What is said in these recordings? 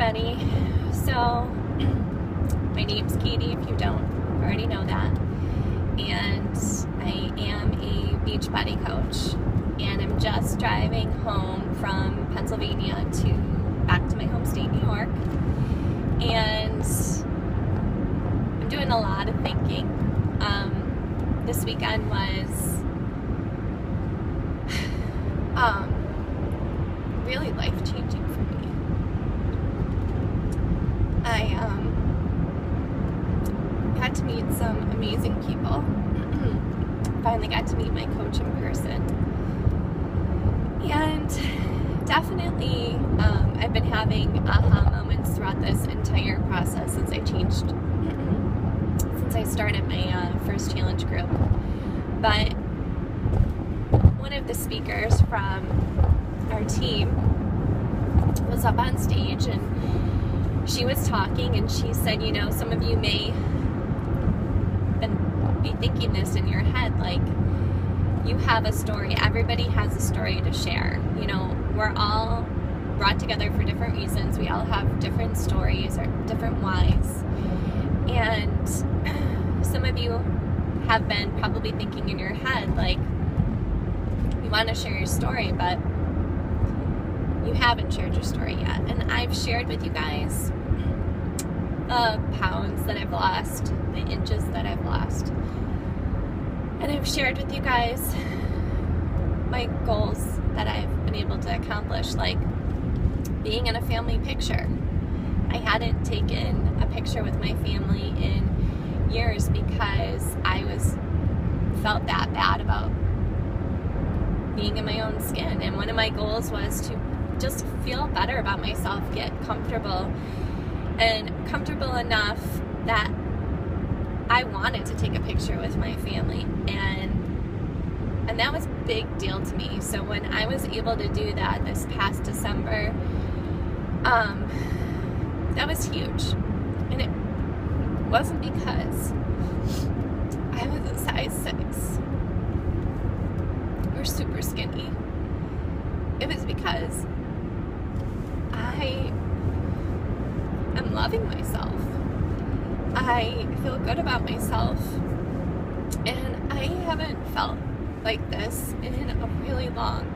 everybody. So, my name's Katie, if you don't already know that. And I am a Beachbody coach. And I'm just driving home from Pennsylvania back to my home state, New York. And I'm doing a lot of thinking. This weekend was really life-changing for me. I got to meet some amazing people. Finally got to meet my coach in person. And definitely I've been having aha moments throughout this entire process since I started my first challenge group. But one of the speakers from our team was up on stage and she was talking and she said, you know, some of you may be thinking this in your head, like, you have a story. Everybody has a story to share. You know, we're all brought together for different reasons. We all have different stories or different whys. And some of you have been probably thinking in your head, like, you want to share your story, but you haven't shared your story yet. And I've shared with you guys the pounds that I've lost, the inches that I've lost. And I've shared with you guys my goals that I've been able to accomplish, like being in a family picture. I hadn't taken a picture with my family in years because I felt that bad about being in my own skin. And one of my goals was to just feel better about myself, get comfortable enough that I wanted to take a picture with my family, and that was a big deal to me. So when I was able to do that this past December, that was huge. And it wasn't because I was a size 6 or super skinny. It was because I am loving myself. I feel good about myself, and I haven't felt like this in a really long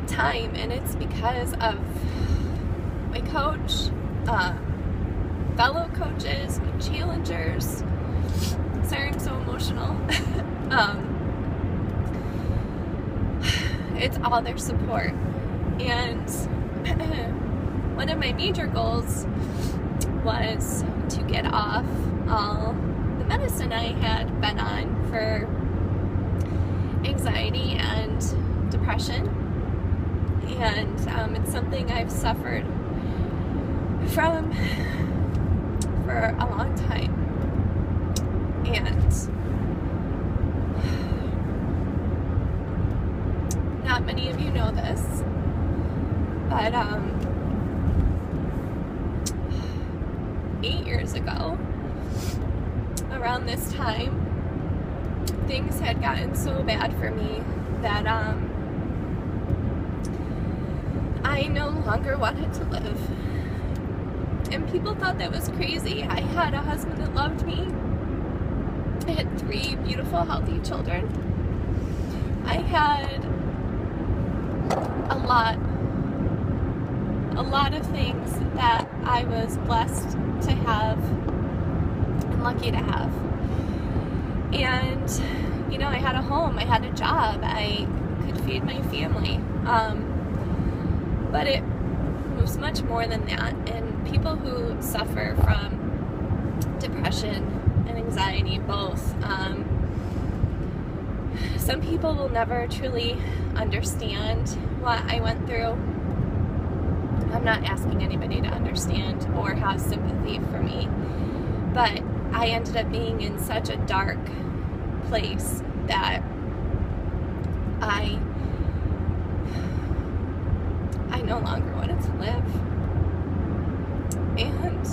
time, and it's because of my coach, fellow coaches, my challengers. Sorry, I'm so emotional. It's all their support, and one of my major goals was to get off all the medicine I had been on for anxiety and depression, and it's something I've suffered from for a long time. And not many of you know this, but 8 years ago, around this time, things had gotten so bad for me that I no longer wanted to live. And people thought that was crazy. I had a husband that loved me. I had 3 beautiful, healthy children. I had a lot of things that I was blessed to have and lucky to have. And, you know, I had a home, I had a job, I could feed my family. But it was much more than that. And people who suffer from depression and anxiety both, some people will never truly understand what I went through. I'm not asking anybody to understand or have sympathy for me, but I ended up being in such a dark place that I no longer wanted to live. And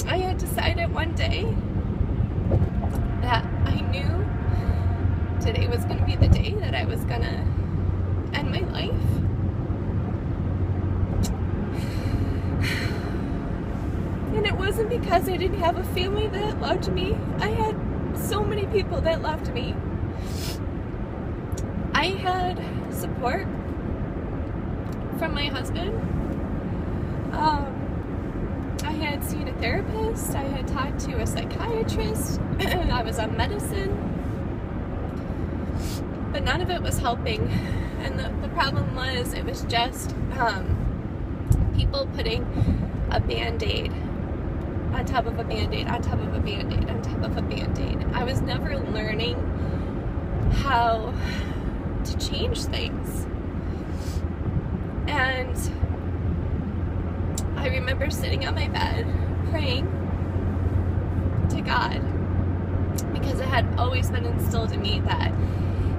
I had decided one day that I knew today was going to be the day that I was going to end my life. because I didn't have a family that loved me. I had so many people that loved me. I had support from my husband. I had seen a therapist. I had talked to a psychiatrist. I was on medicine. But none of it was helping. And the problem was, it was just people putting a Band-Aid on top of a Band-Aid, on top of a Band-Aid, on top of a Band-Aid. I was never learning how to change things. And I remember sitting on my bed praying to God, because it had always been instilled in me that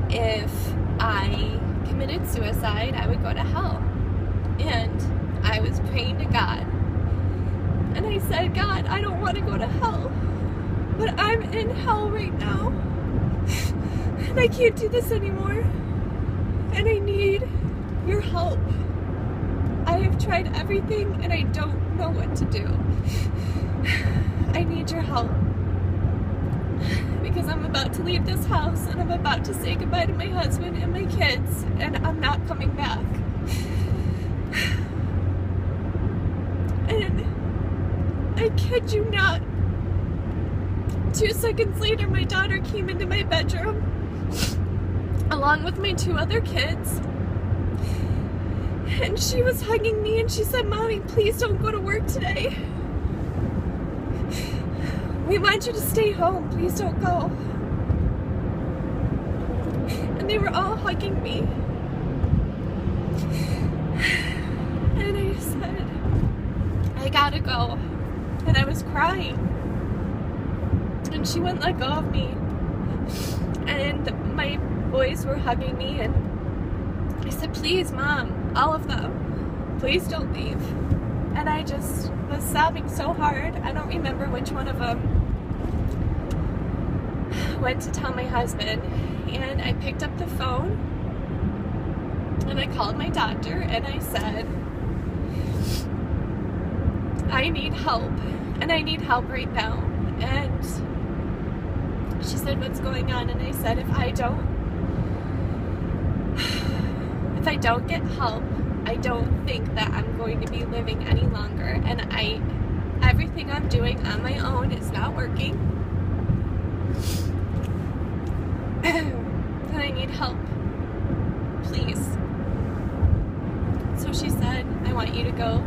if I committed suicide, I would go to hell. And I was praying to God, and I said, God, I don't want to go to hell, but I'm in hell right now, and I can't do this anymore, and I need your help. I have tried everything, and I don't know what to do. I need your help, because I'm about to leave this house, and I'm about to say goodbye to my husband and my kids, and I'm not coming back. And I kid you not, 2 seconds later, my daughter came into my bedroom along with my 2 other kids, and she was hugging me, and she said, Mommy, please don't go to work today. We want you to stay home. Please don't go. And they were all hugging me. And I said, I gotta go. And I was crying. And she wouldn't let go of me. And my boys were hugging me, and I said, please, Mom, all of them, please don't leave. And I just was sobbing so hard. I don't remember which one of them went to tell my husband. And I picked up the phone, and I called my doctor, and I said, I need help, and I need help right now. And she said, what's going on? And I said, if I don't get help, I don't think that I'm going to be living any longer. And everything I'm doing on my own is not working. And I need help. Please. So she said, I want you to go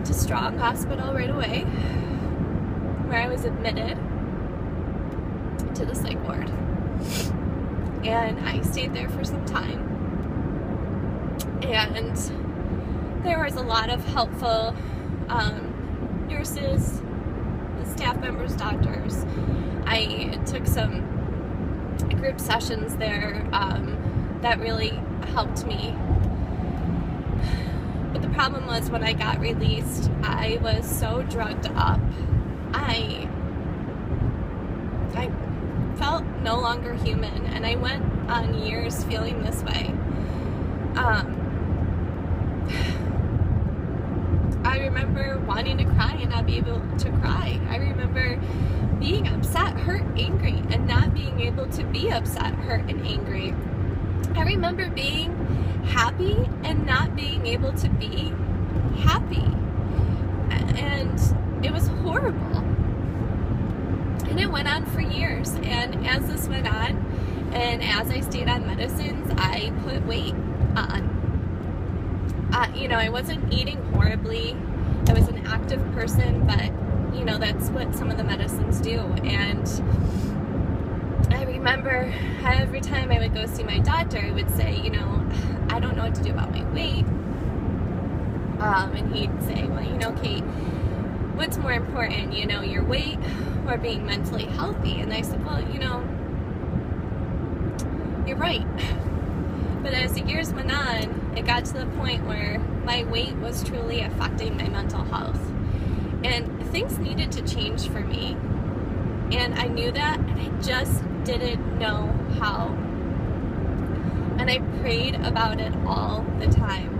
to Strong Hospital right away, where I was admitted to the psych ward. And I stayed there for some time. And there was a lot of helpful nurses, the staff members, doctors. I took some group sessions there that really helped me. But the problem was, when I got released, I was so drugged up. I felt no longer human, and I went on years feeling this way. I remember wanting to cry and not be able to cry. I remember being upset, hurt, angry, and not being able to be upset, hurt, and angry. I remember being happy and not being able to be happy. And it was horrible. And it went on for years. And as this went on, and as I stayed on medicines, I put weight on. I wasn't eating horribly. I was an active person, but, that's what some of the medicines do. And I remember every time I would go see my doctor, I would say, I don't know what to do about my weight. And he'd say, well, Kate, what's more important, your weight or being mentally healthy? And I said, well, you're right. But as the years went on, it got to the point where my weight was truly affecting my mental health. And things needed to change for me. And I knew that, and I just didn't know how. And I prayed about it all the time.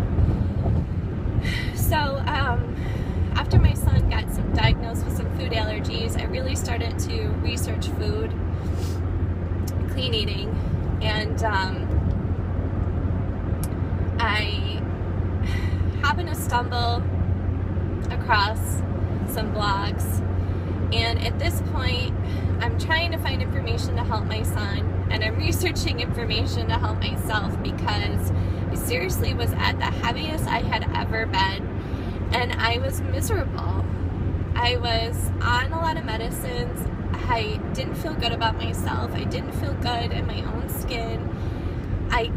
So, after my son got diagnosed with some food allergies, I really started to research food, clean eating, and I happened to stumble across some blogs, and at this point I'm trying to find information to help my son, and I'm researching information to help myself, because I seriously was at the heaviest I had ever been, and I was miserable. I was on a lot of medicines. I didn't feel good about myself. I didn't feel good in my own skin. I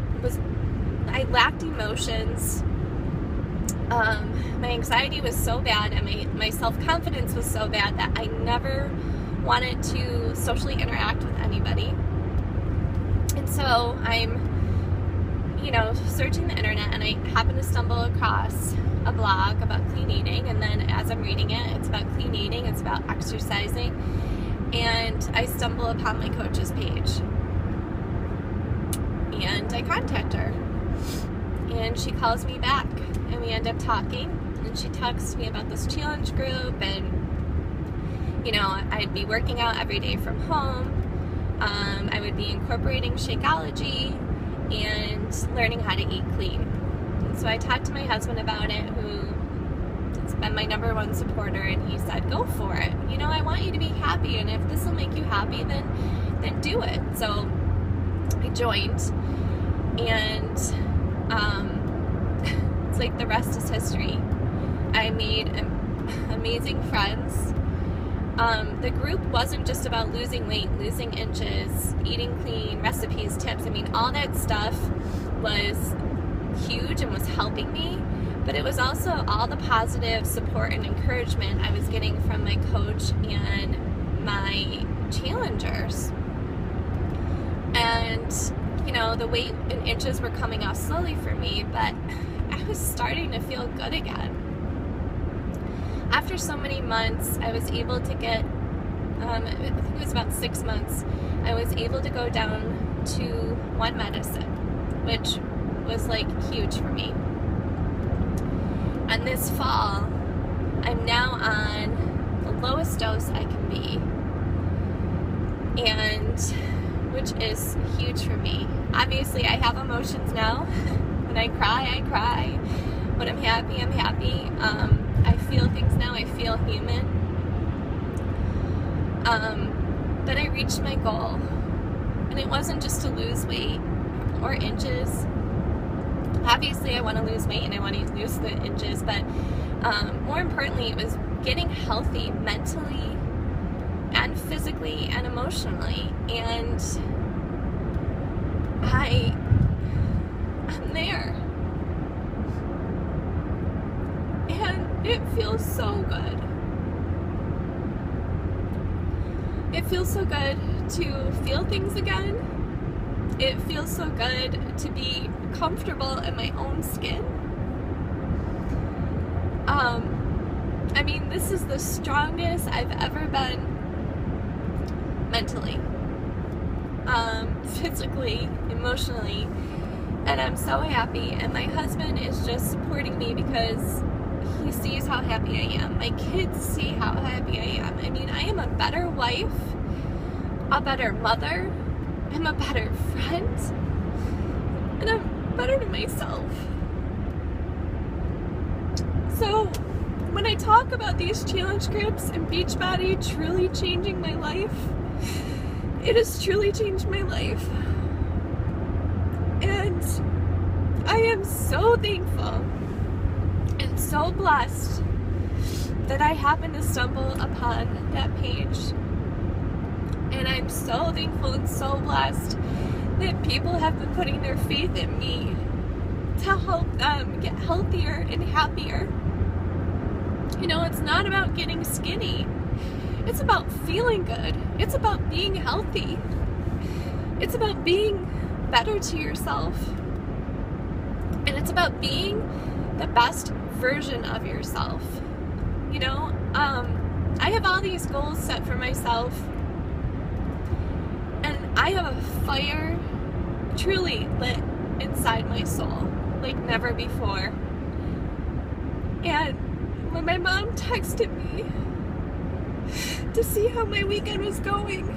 lacked emotions. My anxiety was so bad, and my self-confidence was so bad that I never wanted to socially interact with anybody. And so I'm, searching the internet, and I happen to stumble across a blog about clean eating, and then as I'm reading it, it's about clean eating, it's about exercising, and I stumble upon my coach's page. And I contact her, and she calls me back, and we end up talking, and she talks to me about this challenge group, and I'd be working out every day from home. I would be incorporating Shakeology and learning how to eat clean. And so I talked to my husband about it, who has been my #1 supporter, and he said, go for it. I want you to be happy, and if this will make you happy, then do it. So I joined, and it's like the rest is history. I made amazing friends. The group wasn't just about losing weight, losing inches, eating clean, recipes, tips. All that stuff was huge and was helping me, but it was also all the positive support and encouragement I was getting from my coach and my challengers. And the weight and inches were coming off slowly for me, but I was starting to feel good again. After so many months, I was able to get, I think it was about 6 months, I was able to go down to 1 medicine, which was like huge for me. And this fall, I'm now on the lowest dose I can be, and which is huge for me. Obviously, I have emotions now. When I cry. When I'm happy, I'm happy. I feel things now. I feel human. But I reached my goal, and it wasn't just to lose weight or inches. Obviously, I want to lose weight and I want to lose the inches, but more importantly, it was getting healthy mentally and physically and emotionally, and I'm there, and it feels so good. It feels so good to feel things again. It feels so good to be comfortable in my own skin. This is the strongest I've ever been mentally, physically, emotionally, and I'm so happy. And my husband is just supporting me because he sees how happy I am. My kids see how happy I am. I am a better wife, a better mother, I'm a better friend, and I'm better to myself. So when I talk about these challenge groups and Beachbody truly changing my life, it has truly changed my life. And I am so thankful and so blessed that I happened to stumble upon that page. And I'm so thankful and so blessed that people have been putting their faith in me to help them get healthier and happier. It's not about getting skinny. It's about feeling good. It's about being healthy. It's about being better to yourself. And it's about being the best version of yourself. I have all these goals set for myself, and I have a fire truly lit inside my soul like never before. And when my mom texted me to see how my weekend was going.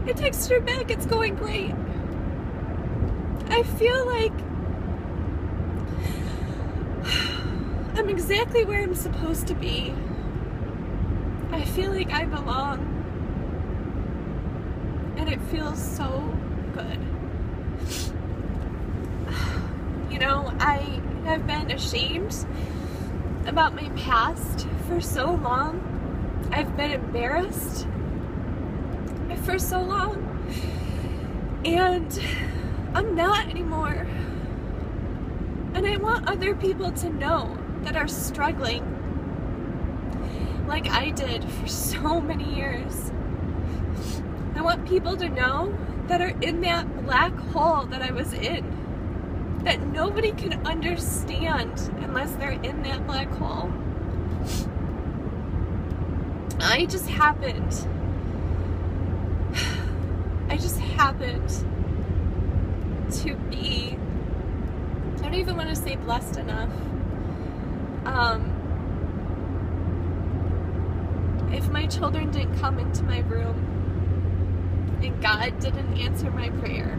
I texted her back, it's going great. I feel like I'm exactly where I'm supposed to be. I feel like I belong. And it feels so good. You know, I have been ashamed about my past for so long. I've been embarrassed for so long. And I'm not anymore. And I want other people to know that are struggling like I did for so many years. I want people to know that are in that black hole that I was in, that nobody can understand unless they're in that black hole. I just happened to be, I don't even want to say blessed enough. If my children didn't come into my room and God didn't answer my prayer,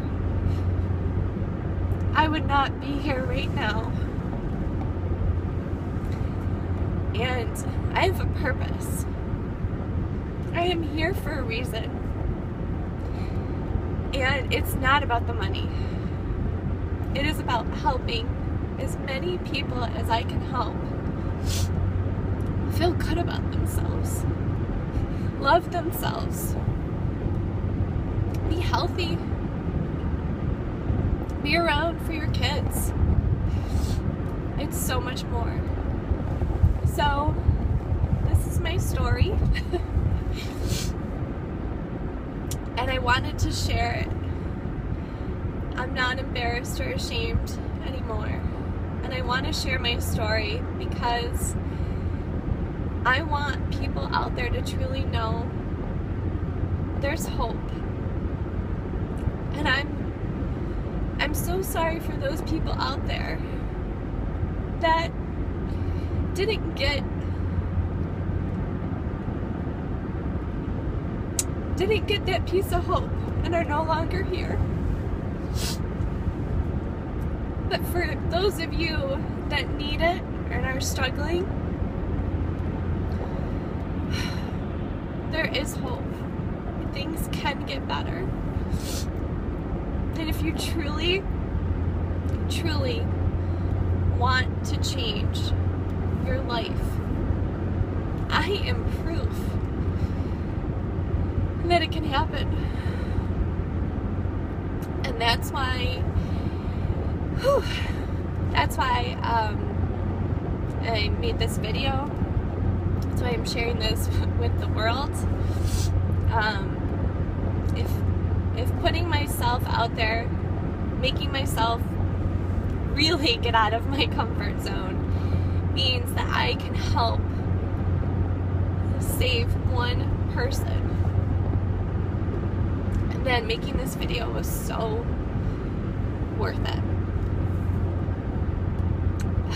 I would not be here right now. And I have a purpose. I am here for a reason. And it's not about the money. It is about helping as many people as I can help feel good about themselves, love themselves, be healthy, be around for your kids. It's so much more. So, this is my story. And I wanted to share it. I'm not embarrassed or ashamed anymore. And I want to share my story because I want people out there to truly know there's hope. And I'm so sorry for those people out there that didn't get that piece of hope and are no longer here. But for those of you that need it and are struggling, there is hope. Things can get better. And if you truly, truly want to change your life, I am proof that it can happen. And that's why I made this video. That's why I'm sharing this with the world. If putting myself out there, making myself really get out of my comfort zone means that I can help save one person, then making this video was so worth it.